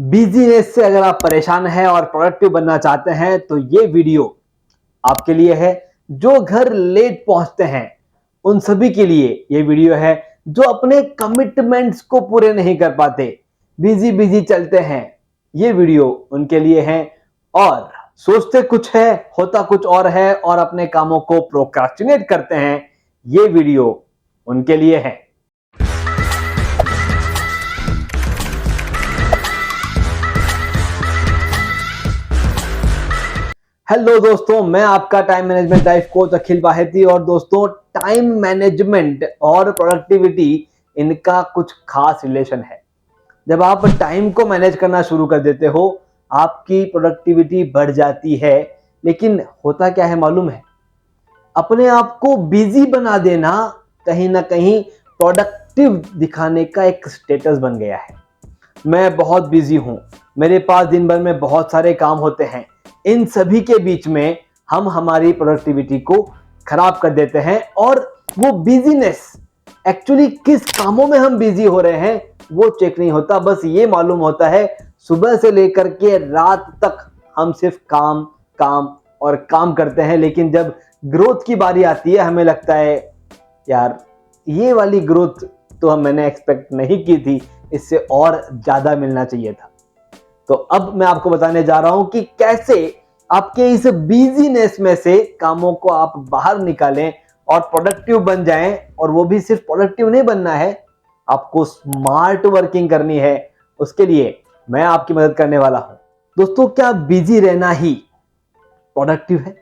Business से अगर आप परेशान हैं और प्रोडक्टिव बनना चाहते हैं तो ये वीडियो आपके लिए है। जो घर लेट पहुंचते हैं उन सभी के लिए ये वीडियो है। जो अपने कमिटमेंट्स को पूरे नहीं कर पाते, बिजी बिजी चलते हैं, ये वीडियो उनके लिए है। और सोचते कुछ है, होता कुछ और है और अपने कामों को प्रोक्रास्टिनेट करते हैं, ये वीडियो उनके लिए है। हेलो दोस्तों, मैं आपका टाइम मैनेजमेंट लाइफ कोच अखिल बाहेती। और दोस्तों, टाइम मैनेजमेंट और प्रोडक्टिविटी, इनका कुछ खास रिलेशन है। जब आप टाइम को मैनेज करना शुरू कर देते हो, आपकी प्रोडक्टिविटी बढ़ जाती है। लेकिन होता क्या है मालूम है? अपने आप को बिजी बना देना कहीं ना कहीं प्रोडक्टिव दिखाने का एक स्टेटस बन गया है। मैं बहुत बिजी हूं, मेरे पास दिन भर में बहुत सारे काम होते हैं। इन सभी के बीच में हम हमारी प्रोडक्टिविटी को खराब कर देते हैं। और वो बिजीनेस एक्चुअली किस कामों में हम बिजी हो रहे हैं वो चेक नहीं होता। बस ये मालूम होता है सुबह से लेकर के रात तक हम सिर्फ काम काम और काम करते हैं। लेकिन जब ग्रोथ की बारी आती है, हमें लगता है यार ये वाली ग्रोथ तो मैंने एक्सपेक्ट नहीं की थी, इससे और ज्यादा मिलना चाहिए था। तो अब मैं आपको बताने जा रहा हूं कि कैसे आपके इस बिजीनेस में से कामों को आप बाहर निकालें और प्रोडक्टिव बन जाएं। और वो भी सिर्फ प्रोडक्टिव नहीं बनना है, आपको स्मार्ट वर्किंग करनी है। उसके लिए मैं आपकी मदद करने वाला हूं। दोस्तों, क्या बिजी रहना ही प्रोडक्टिव है?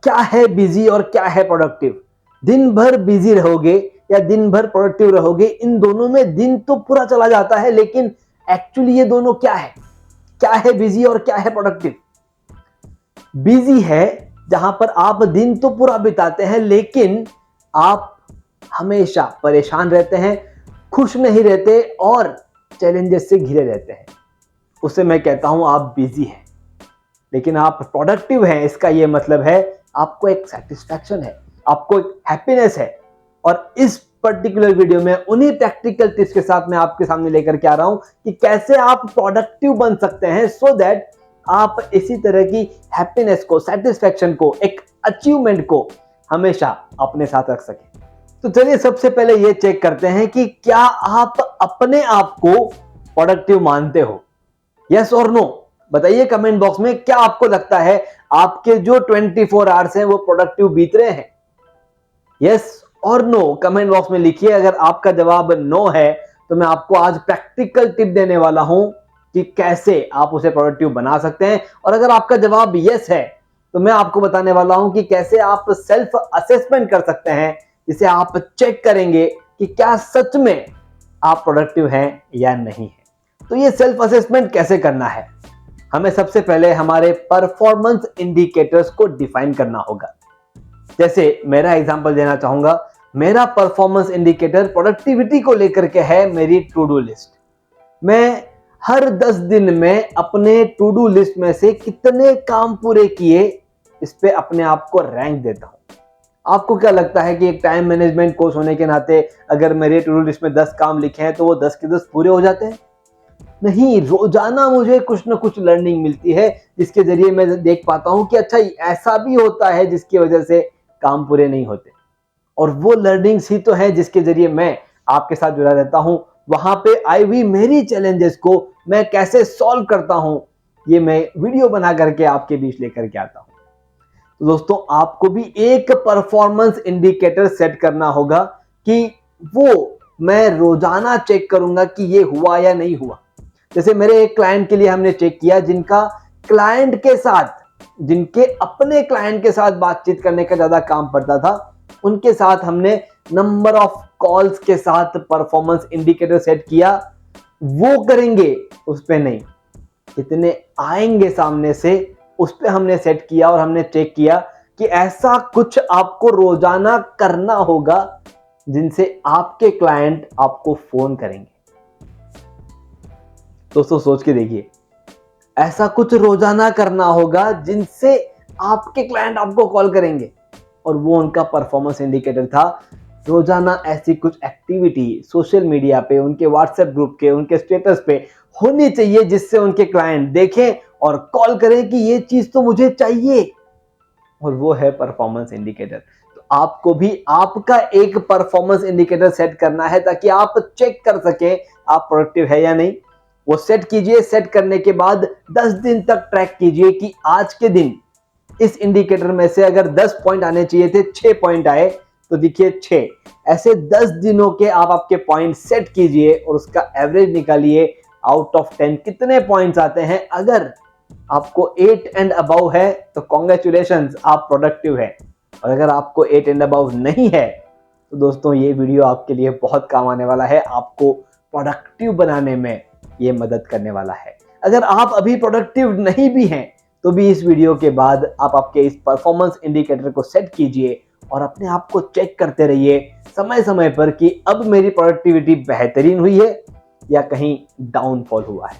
क्या है बिजी और क्या है प्रोडक्टिव? दिन भर बिजी रहोगे या दिन भर प्रोडक्टिव रहोगे, इन दोनों में दिन तो पूरा चला जाता है। लेकिन एक्चुअली ये दोनों क्या है? क्या है बिजी और क्या है प्रोडक्टिव? बिजी है जहां पर आप दिन तो पूरा बिताते हैं, लेकिन आप हमेशा परेशान रहते हैं, खुश नहीं रहते और चैलेंजेस से घिरे रहते हैं। उसे मैं कहता हूं आप बिजी हैं। लेकिन आप प्रोडक्टिव हैं, इसका यह मतलब है आपको एक सेटिस्फैक्शन है, आपको एक हैप्पीनेस है। और इस पर्टिकुलर वीडियो में उन्हीं प्रैक्टिकल टिप्स के साथ मैं आपके सामने लेकर के आ रहा हूं कि कैसे आप प्रोडक्टिव बन सकते हैं, सो दैट आप इसी तरह की हैप्पीनेस को, सेटिस्फैक्शन को, एक अचीवमेंट को हमेशा अपने साथ रख सकें। तो चलिए सबसे पहले ये चेक करते हैं कि क्या आप अपने आप को प्रोडक्टिव मानते हो? यस और नो बताइए कमेंट बॉक्स में। क्या आपको लगता है आपके जो 24 आवर्स हैं वो प्रोडक्टिव बीत रहे हैं? यस और नो कमेंट बॉक्स में लिखिए। अगर आपका जवाब नो है तो मैं आपको आज प्रैक्टिकल टिप देने वाला हूं कि कैसे आप उसे प्रोडक्टिव बना सकते हैं। और अगर आपका जवाब यस है तो मैं आपको बताने वाला हूं कि कैसे आप सेल्फ असेसमेंट कर सकते हैं, जिसे आप चेक करेंगे कि क्या सच में आप प्रोडक्टिव हैं या नहीं है। तो ये सेल्फ असेसमेंट कैसे करना है? हमें सबसे पहले हमारे परफॉर्मेंस इंडिकेटर्स को डिफाइन करना होगा। जैसे मेरा एग्जांपल देना चाहूंगा। मेरा परफॉर्मेंस इंडिकेटर प्रोडक्टिविटी को लेकर के है मेरी टू डू लिस्ट। मैं हर 10 दिन में अपने टू डू लिस्ट में से कितने काम पूरे किए, इस पे अपने आप को रैंक देता हूं। आपको क्या लगता है कि एक टाइम मैनेजमेंट कोच होने के नाते अगर मेरे टू डू लिस्ट में 10 काम लिखे हैं तो वो 10 के 10 पूरे हो जाते हैं? नहीं, रोजाना मुझे कुछ ना कुछ लर्निंग मिलती है, जिसके जरिए मैं देख पाता हूं कि अच्छा ऐसा भी होता है जिसकी वजह से काम पूरे नहीं होते। और वो लर्निंग्स ही तो है जिसके जरिए मैं आपके साथ जुड़ा रहता हूं। वहां पे आई हुई मेरी चैलेंजेस को मैं कैसे सॉल्व करता हूं, ये मैं वीडियो बना करके आपके बीच लेकर के आता हूं। तो दोस्तों, आपको भी एक परफॉर्मेंस इंडिकेटर सेट करना होगा कि वो मैं रोजाना चेक करूंगा कि ये हुआ या नहीं हुआ। जैसे मेरे एक क्लाइंट के लिए हमने चेक किया, जिनके अपने क्लाइंट के साथ बातचीत करने का ज्यादा काम पड़ता था, उनके साथ हमने नंबर ऑफ कॉल्स के साथ परफॉर्मेंस इंडिकेटर सेट किया। वो करेंगे उस पे नहीं, कितने आएंगे सामने से उस पे हमने सेट किया। और हमने चेक किया कि ऐसा कुछ आपको रोजाना करना होगा जिनसे आपके क्लाइंट आपको फोन करेंगे। दोस्तों सोच के देखिए, ऐसा कुछ रोजाना करना होगा जिनसे आपके क्लाइंट आपको कॉल करेंगे। और वो उनका परफॉर्मेंस इंडिकेटर था रोजाना ऐसी कुछ एक्टिविटी सोशल मीडिया पे, उनके व्हाट्सएप ग्रुप के, उनके स्टेटस पे होनी चाहिए, जिससे उनके क्लाइंट देखें और कॉल करें कि ये चीज तो मुझे चाहिए। और वो है परफॉर्मेंस इंडिकेटर। तो आपको भी आपका एक परफॉर्मेंस इंडिकेटर सेट करना है, ताकि आप चेक कर सकें आप प्रोडक्टिव है या नहीं। वो सेट कीजिए। सेट करने के बाद 10 दिन तक ट्रैक कीजिए कि आज के दिन इस इंडिकेटर में से अगर 10 पॉइंट आने चाहिए थे, 6 पॉइंट आए, तो देखिए 6। ऐसे 10 दिनों के आप आपके पॉइंट सेट कीजिए और उसका एवरेज निकालिए। आउट ऑफ 10 कितने पॉइंट्स आते हैं। अगर आपको 8 एंड अबव है तो कॉन्ग्रेचुलेशंस, आप प्रोडक्टिव है। और अगर आपको 8 एंड अबव नहीं है तो दोस्तों ये वीडियो आपके लिए बहुत काम आने वाला है। आपको प्रोडक्टिव बनाने में ये मदद करने वाला है। अगर आप अभी प्रोडक्टिव नहीं भी हैं तो भी इस वीडियो के बाद आप आपके इस परफॉर्मेंस इंडिकेटर को सेट कीजिए और अपने आप को चेक करते रहिए समय समय पर कि अब मेरी प्रोडक्टिविटी बेहतरीन हुई है या कहीं डाउनफॉल हुआ है।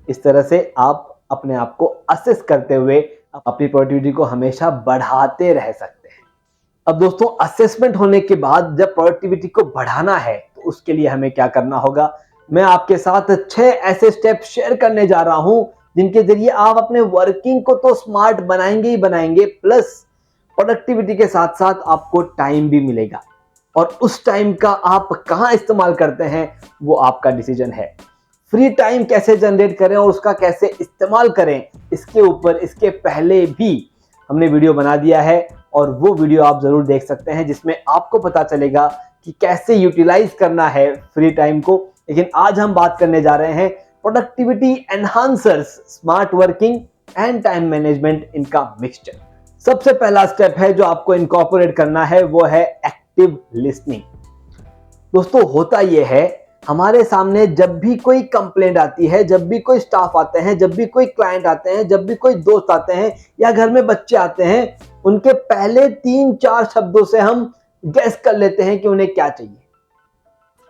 इस तरह से आप अपने आप को असेस करते हुए अपनी प्रोडक्टिविटी को हमेशा बढ़ाते रह सकते हैं। अब दोस्तों, असेसमेंट होने के बाद जब प्रोडक्टिविटी को बढ़ाना है तो उसके लिए हमें क्या करना होगा, मैं आपके साथ 6 ऐसे स्टेप शेयर करने जा रहा हूं जिनके जरिए आप अपने वर्किंग को तो स्मार्ट बनाएंगे ही बनाएंगे, प्लस प्रोडक्टिविटी के साथ साथ आपको टाइम भी मिलेगा। और उस टाइम का आप कहां इस्तेमाल करते हैं वो आपका डिसीजन है। फ्री टाइम कैसे जनरेट करें और उसका कैसे इस्तेमाल करें, इसके ऊपर इसके पहले भी हमने वीडियो बना दिया है और वो वीडियो आप जरूर देख सकते हैं, जिसमें आपको पता चलेगा कि कैसे यूटिलाइज करना है फ्री टाइम को। लेकिन आज हम बात करने जा रहे हैं productivity enhancers, smart working and time management, इनका मिक्सचर। सबसे पहला स्टेप है जो आपको इनकॉर्पोरेट करना है, वो है एक्टिव लिसनिंग। दोस्तों, होता यह है हमारे सामने जब भी कोई कंप्लेंट आती है, जब भी कोई स्टाफ आते हैं, जब भी कोई क्लाइंट आते हैं, जब भी कोई दोस्त आते हैं या घर में बच्चे आते हैं, उनके पहले 3-4 शब्दों से हम गेस कर लेते हैं कि उन्हें क्या चाहिए।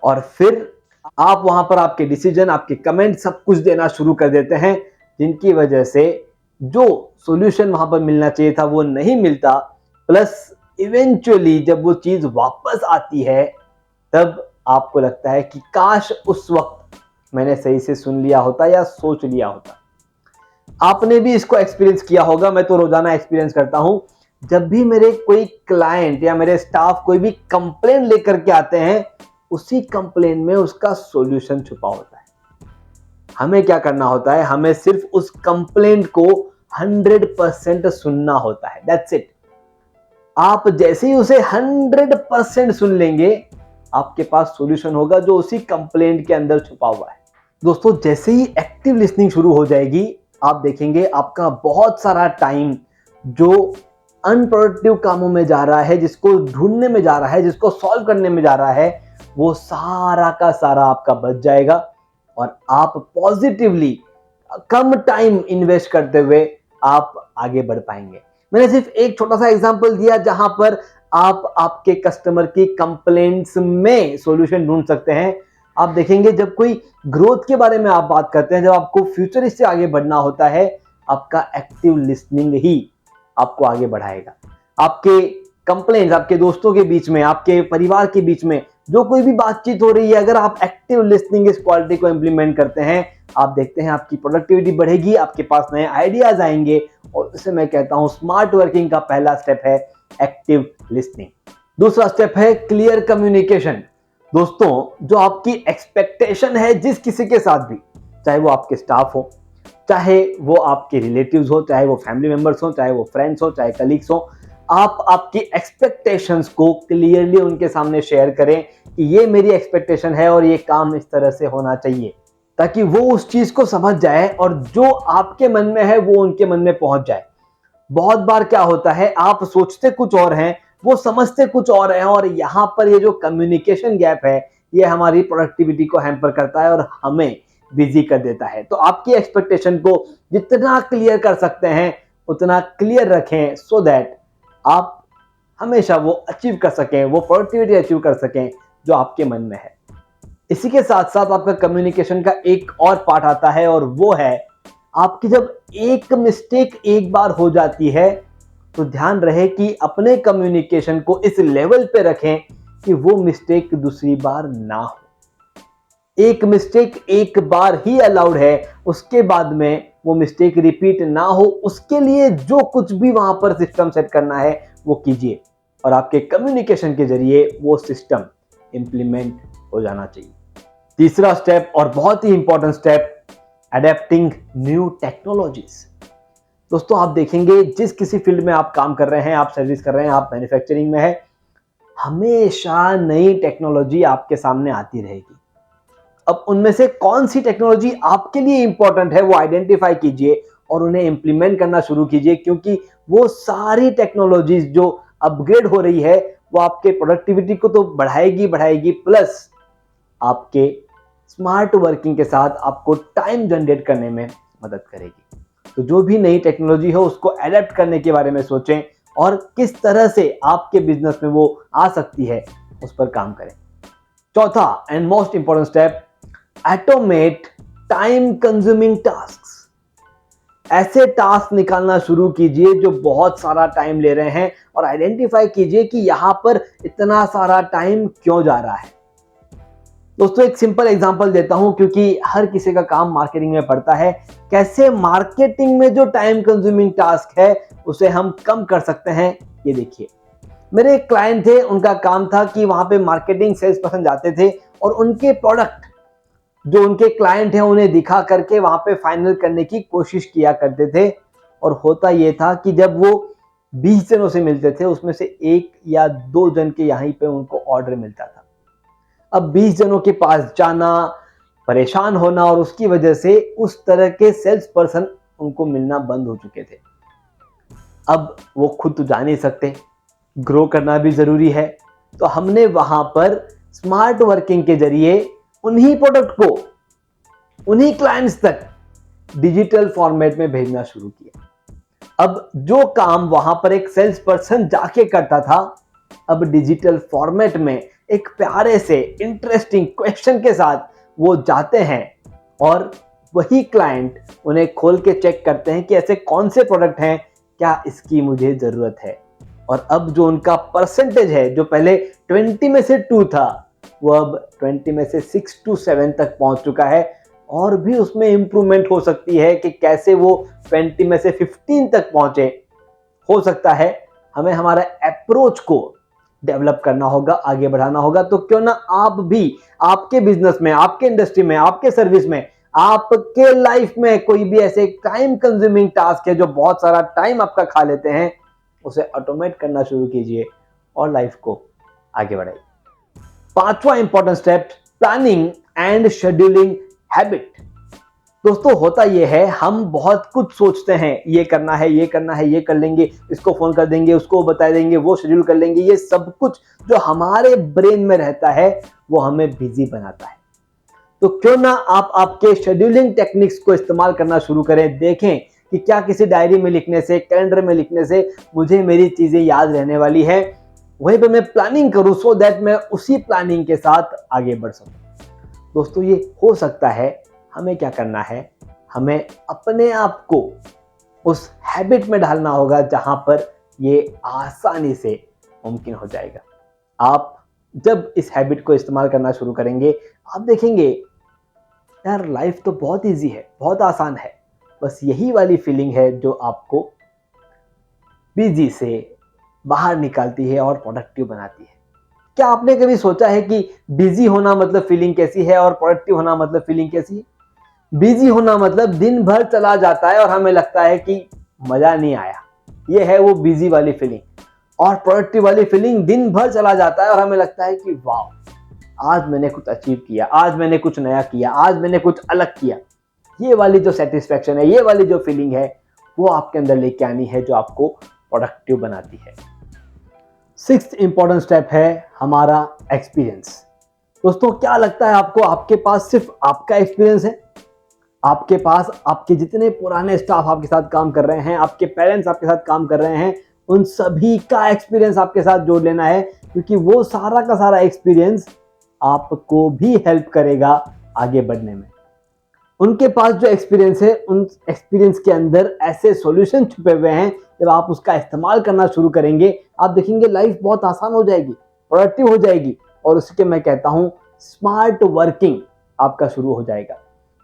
और फिर आप वहां पर आपके डिसीजन, आपके कमेंट सब कुछ देना शुरू कर देते हैं, जिनकी वजह से जो सॉल्यूशन वहां पर मिलना चाहिए था वो नहीं मिलता। प्लस इवेंचुअली जब वो चीज वापस आती है तब आपको लगता है कि काश उस वक्त मैंने सही से सुन लिया होता या सोच लिया होता। आपने भी इसको एक्सपीरियंस किया होगा, मैं तो रोजाना एक्सपीरियंस करता हूं। जब भी मेरे कोई क्लाइंट या मेरे स्टाफ कोई भी कंप्लेंट लेकर के आते हैं, उसी कंप्लेंट में उसका सॉल्यूशन छुपा होता है। हमें क्या करना होता है, हमें सिर्फ उस कंप्लेंट को 100% सुनना होता है। That's it. आप जैसे ही उसे 100% सुन लेंगे, आपके पास सॉल्यूशन होगा जो उसी कंप्लेंट के अंदर छुपा हुआ है। दोस्तों, जैसे ही एक्टिव लिसनिंग शुरू हो जाएगी, आप देखेंगे आपका बहुत सारा टाइम जो अनप्रोडक्टिव कामों में जा रहा है, जिसको ढूंढने में जा रहा है, जिसको सॉल्व करने में जा रहा है, वो सारा का सारा आपका बच जाएगा और आप पॉजिटिवली कम टाइम इन्वेस्ट करते हुए आप आगे बढ़ पाएंगे। मैंने सिर्फ एक छोटा सा एग्जांपल दिया जहां पर आप आपके कस्टमर की कंप्लेंट्स में सॉल्यूशन ढूंढ सकते हैं। आप देखेंगे जब कोई ग्रोथ के बारे में आप बात करते हैं, जब आपको फ्यूचर से आगे बढ़ना होता है, आपका एक्टिव लिसनिंग ही आपको आगे बढ़ाएगा। आपके कंप्लेंट्स आपके दोस्तों के बीच में, आपके परिवार के बीच में जो कोई भी बातचीत हो रही है, अगर आप एक्टिव लिसनिंग इस क्वालिटी को इंप्लीमेंट करते हैं, आप देखते हैं आपकी प्रोडक्टिविटी बढ़ेगी, आपके पास नए आइडियाज आएंगे। और इसे मैं कहता हूं स्मार्ट वर्किंग का पहला स्टेप है एक्टिव लिसनिंग। दूसरा स्टेप है क्लियर कम्युनिकेशन। दोस्तों, जो आपकी एक्सपेक्टेशन है जिस किसी के साथ भी, चाहे वो आपके स्टाफ हो, चाहे वो आपके रिलेटिव्स हो, चाहे वो फैमिली मेंबर्स हो, चाहे वो फ्रेंड्स हो, चाहे कलीग्स हो, आप आपकी एक्सपेक्टेशंस को क्लियरली उनके सामने शेयर करें कि ये मेरी एक्सपेक्टेशन है और ये काम इस तरह से होना चाहिए, ताकि वो उस चीज को समझ जाए और जो आपके मन में है वो उनके मन में पहुंच जाए। बहुत बार क्या होता है, आप सोचते कुछ और हैं, वो समझते कुछ और हैं, और यहां पर ये जो कम्युनिकेशन गैप है ये हमारी प्रोडक्टिविटी को हैम्पर करता है और हमें बिजी कर देता है। तो आपकी एक्सपेक्टेशन को जितना क्लियर कर सकते हैं उतना क्लियर रखें, सो दैट आप हमेशा वो अचीव कर सकें, वो प्रोडक्टिविटी अचीव कर सकें जो आपके मन में है। इसी के साथ साथ आपका कम्युनिकेशन का एक और पार्ट आता है, और वो है आपकी जब एक मिस्टेक एक बार हो जाती है तो ध्यान रहे कि अपने कम्युनिकेशन को इस लेवल पे रखें कि वो मिस्टेक दूसरी बार ना हो। एक मिस्टेक एक बार ही अलाउड है, उसके बाद में वो मिस्टेक रिपीट ना हो, उसके लिए जो कुछ भी वहां पर सिस्टम सेट करना है वो कीजिए और आपके कम्युनिकेशन के जरिए वो सिस्टम इंप्लीमेंट हो जाना चाहिए। तीसरा स्टेप और बहुत ही important step, adapting new technologies. दोस्तों आप देखेंगे जिस किसी फील्ड में आप काम कर रहे हैं, आप सर्विस कर रहे हैं, आप मैन्युफैक्चरिंग में है, हमेशा नई टेक्नोलॉजी आपके सामने आती रहेगी। अब उनमें से कौन सी टेक्नोलॉजी आपके लिए इंपॉर्टेंट है वो आइडेंटिफाई कीजिए और उन्हें इंप्लीमेंट करना शुरू कीजिए, क्योंकि वो सारी टेक्नोलॉजीज जो अपग्रेड हो रही है वो आपके प्रोडक्टिविटी को तो बढ़ाएगी प्लस आपके स्मार्ट वर्किंग के साथ आपको टाइम जनरेट करने में मदद करेगी। तो जो भी नई टेक्नोलॉजी हो उसको एडेप्ट करने के बारे में सोचें और किस तरह से आपके बिजनेस में वो आ सकती है उस पर काम करें। चौथा and most important step, automate time consuming tasks. ऐसे टास्क निकालना शुरू कीजिए जो बहुत सारा टाइम ले रहे हैं और आइडेंटिफाई कीजिए कि यहां पर इतना सारा टाइम क्यों जा रहा है। दोस्तों एक सिंपल एग्जांपल देता हूं, क्योंकि हर किसी का काम मार्केटिंग में पड़ता है। कैसे मार्केटिंग में जो टाइम कंज्यूमिंग टास्क है उसे हम कम कर सकते हैं, ये देखिए। मेरे एक क्लाइंट थे, उनका काम था कि वहां पे मार्केटिंग सेल्स पर्सन जाते थे और उनके प्रोडक्ट जो उनके क्लाइंट हैं उन्हें दिखा करके वहां पे फाइनल करने की कोशिश किया करते थे। और होता यह था कि जब वो 20 जनों से मिलते थे उसमें से 1 या 2 जन के यहीं पे उनको ऑर्डर मिलता था। अब 20 जनों के पास जाना, परेशान होना और उसकी वजह से उस तरह के सेल्स पर्सन उनको मिलना बंद हो चुके थे। अब वो खुद तो जा नहीं सकते, ग्रो करना भी जरूरी है, तो हमने वहां पर स्मार्ट वर्किंग के जरिए उन्हीं प्रोडक्ट को उन्हीं क्लाइंट्स तक डिजिटल फॉर्मेट में भेजना शुरू किया। अब जो काम वहां पर एक सेल्स पर्सन जाके करता था, अब डिजिटल फॉर्मेट में एक प्यारे से इंटरेस्टिंग क्वेश्चन के साथ वो जाते हैं और वही क्लाइंट उन्हें खोल के चेक करते हैं कि ऐसे कौन से प्रोडक्ट हैं, क्या इसकी मुझे जरूरत है। और अब जो उनका परसेंटेज है, जो पहले 20 में से 2 था, वो अब 20 में से 6 to 7 तक पहुंच चुका है। और भी उसमें इंप्रूवमेंट हो सकती है कि कैसे वो 20 में से 15 तक पहुंचे। हो सकता है हमें हमारा अप्रोच को डेवलप करना होगा, आगे बढ़ाना होगा। तो क्यों ना आप भी आपके बिजनेस में, आपके इंडस्ट्री में, आपके सर्विस में, आपके लाइफ में कोई भी ऐसे टाइम कंज्यूमिंग टास्क है जो बहुत सारा टाइम आपका खा लेते हैं, उसे ऑटोमेट करना शुरू कीजिए और लाइफ को आगे बढ़ाइए। पांचवा important step, planning and scheduling habit. दोस्तों होता यह है, हम बहुत कुछ सोचते हैं, ये करना है, ये करना है, ये कर लेंगे, इसको फोन कर देंगे, उसको बता देंगे, वो शेड्यूल कर लेंगे। ये सब कुछ जो हमारे ब्रेन में रहता है वो हमें बिजी बनाता है। तो क्यों ना आप आपके शेड्यूलिंग टेक्निक्स को इस्तेमाल करना शुरू करें। देखें कि क्या किसी डायरी में लिखने से, कैलेंडर में लिखने से मुझे मेरी चीजें याद रहने वाली है, वहीं पे मैं प्लानिंग करूं सो दैट मैं उसी प्लानिंग के साथ आगे बढ़ सकूं। दोस्तों ये हो सकता है। हमें क्या करना है, हमें अपने आप को उस हैबिट में डालना होगा जहां पर ये आसानी से मुमकिन हो जाएगा। आप जब इस हैबिट को इस्तेमाल करना शुरू करेंगे, आप देखेंगे यार लाइफ तो बहुत इजी है, बहुत आसान है। बस यही वाली फीलिंग है जो आपको बिजी से बाहर निकालती है और प्रोडक्टिव बनाती है। क्या आपने कभी सोचा है कि बिजी होना मतलब फीलिंग कैसी है और प्रोडक्टिव होना मतलब फीलिंग कैसी है? बिजी होना मतलब दिन भर चला जाता है और हमें लगता है कि मजा नहीं आया, ये है वो बिजी वाली फीलिंग। और प्रोडक्टिव वाली फीलिंग, दिन भर चला जाता है और हमें लगता है कि वाह आज मैंने कुछ अचीव किया, आज मैंने कुछ नया किया, आज मैंने कुछ अलग किया। ये वाली जो सेटिस्फैक्शन है, ये वाली जो फीलिंग है, वो आपके अंदर लेके आनी है जो आपको प्रोडक्टिव बनाती है। 6th इंपॉर्टेंट स्टेप है हमारा एक्सपीरियंस। दोस्तों क्या लगता है आपको, आपके पास सिर्फ आपका एक्सपीरियंस है? आपके पास आपके जितने पुराने स्टाफ आपके साथ काम कर रहे हैं, आपके पेरेंट्स आपके साथ काम कर रहे हैं, उन सभी का एक्सपीरियंस आपके साथ जोड़ लेना है, क्योंकि वो सारा का सारा एक्सपीरियंस आपको भी हेल्प करेगा आगे बढ़ने में। उनके पास जो एक्सपीरियंस है, उन एक्सपीरियंस के अंदर ऐसे सॉल्यूशन छुपे हुए हैं, जब आप उसका इस्तेमाल करना शुरू करेंगे आप देखेंगे लाइफ बहुत आसान हो जाएगी। प्रोडक्टिव हो जाएगी और उसके मैं कहता हूं स्मार्ट वर्किंग आपका शुरू हो जाएगा।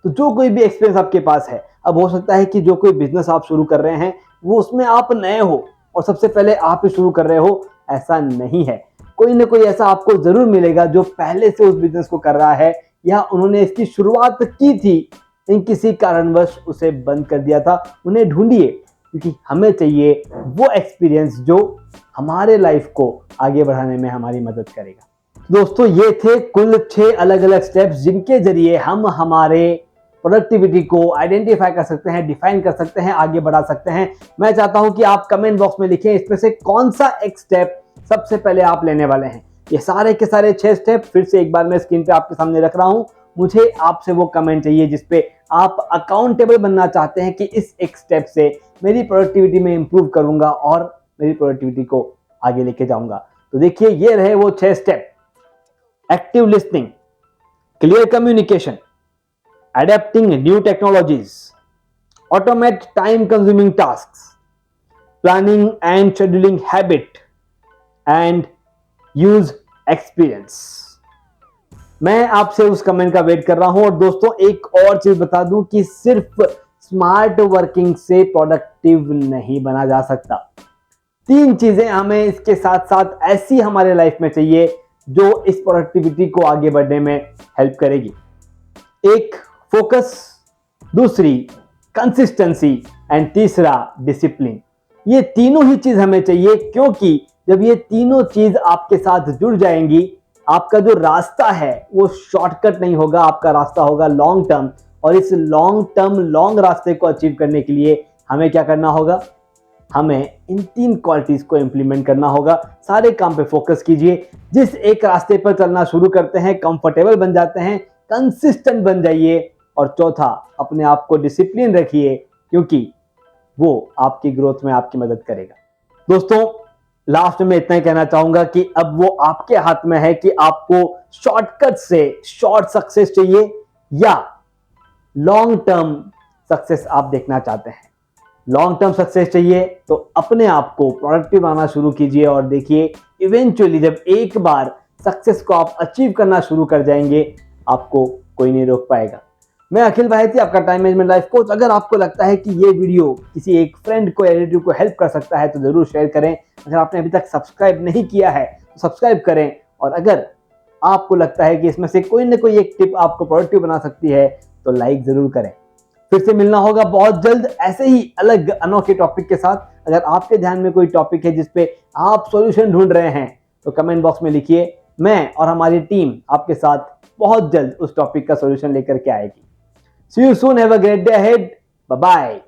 तो जो कोई भी एक्सपीरियंस आपके पास है, अब हो सकता है कि जो कोई बिजनेस आप शुरू कर रहे हैं वो उसमें आप नए हो और सबसे पहले आप ही शुरू कर रहे हो, ऐसा नहीं है। कोई ना कोई ऐसा आपको जरूर मिलेगा जो पहले से उस बिजनेस को कर रहा है या उन्होंने इसकी शुरुआत की थी लेकिन किसी कारणवश उसे बंद कर दिया था। उन्हें ढूंढिए, क्योंकि हमें चाहिए वो एक्सपीरियंस जो हमारे लाइफ को आगे बढ़ाने में हमारी मदद करेगा। दोस्तों, ये थे कुल 6 अलग अलग स्टेप्स जिनके जरिए हम हमारे प्रोडक्टिविटी को आइडेंटिफाई कर सकते हैं, डिफाइन कर सकते हैं, आगे बढ़ा सकते हैं। मैं चाहता हूं कि आप कमेंट बॉक्स में लिखें इसमें से कौन सा एक स्टेप सबसे पहले आप लेने वाले हैं। ये सारे के सारे 6 स्टेप फिर से एक बार मैं स्क्रीन पे आपके सामने रख रहा हूं। मुझे आपसे वो कमेंट चाहिए जिसपे आप अकाउंटेबल बनना चाहते हैं कि इस एक स्टेप से मेरी प्रोडक्टिविटी में इंप्रूव करूंगा और मेरी प्रोडक्टिविटी को आगे लेके जाऊंगा। तो देखिए, ये रहे वो 6 step. Active listening, clear communication, adapting new technologies, automate time consuming tasks, planning and scheduling habit, and use experience। मैं आपसे उस कमेंट का वेट कर रहा हूं। और दोस्तों, एक और चीज बता दूं कि सिर्फ स्मार्ट वर्किंग से प्रोडक्टिव नहीं बना जा सकता। 3 चीजें हमें इसके साथ साथ ऐसी हमारे लाइफ में चाहिए जो इस प्रोडक्टिविटी को आगे बढ़ने में हेल्प करेगी। एक, फोकस, दूसरी कंसिस्टेंसी एंड तीसरा डिसिप्लिन। ये तीनों ही चीज हमें चाहिए, क्योंकि जब ये तीनों चीज आपके साथ जुड़ जाएंगी, आपका जो रास्ता है वो शॉर्टकट नहीं होगा, आपका रास्ता होगा लॉन्ग टर्म। और इस लॉन्ग टर्म लॉन्ग रास्ते को अचीव करने के लिए हमें क्या करना होगा? हमें इन 3 क्वालिटीज को इंप्लीमेंट करना होगा। सारे काम पे फोकस कीजिए। जिस एक रास्ते पर चलना शुरू करते हैं, कंफर्टेबल बन जाते हैं, कंसिस्टेंट बन जाइए। और चौथा, अपने आप को डिसिप्लिन रखिए, क्योंकि वो आपकी ग्रोथ में आपकी मदद करेगा। दोस्तों, लास्ट में इतना ही कहना चाहूंगा कि अब वो आपके हाथ में है कि आपको शॉर्टकट से शॉर्ट सक्सेस चाहिए या लॉन्ग टर्म सक्सेस आप देखना चाहते हैं। लॉन्ग टर्म सक्सेस चाहिए तो अपने आप को प्रोडक्टिव बनाना शुरू कीजिए और देखिए, इवेंचुअली जब एक बार सक्सेस को आप अचीव करना शुरू कर जाएंगे, आपको कोई नहीं रोक पाएगा। मैं अखिल भायती, आपका टाइम मैनेजमेंट लाइफ कोच। अगर आपको लगता है कि ये वीडियो किसी एक फ्रेंड को या रिलेटिव को हेल्प कर सकता है तो जरूर शेयर करें। अगर आपने अभी तक सब्सक्राइब नहीं किया है तो सब्सक्राइब करें। और अगर आपको लगता है कि इसमें से कोई ना कोई एक टिप आपको प्रोडक्टिव बना सकती है तो लाइक जरूर करें। फिर से मिलना होगा बहुत जल्द ऐसे ही अलग अनोखे टॉपिक के साथ। अगर आपके ध्यान में कोई टॉपिक है जिसपे आप सॉल्यूशन ढूंढ रहे हैं तो कमेंट बॉक्स में लिखिए। मैं और हमारी टीम आपके साथ बहुत जल्द उस टॉपिक का सॉल्यूशन लेकर के आएगी। See you soon. Have a great day ahead. Bye bye.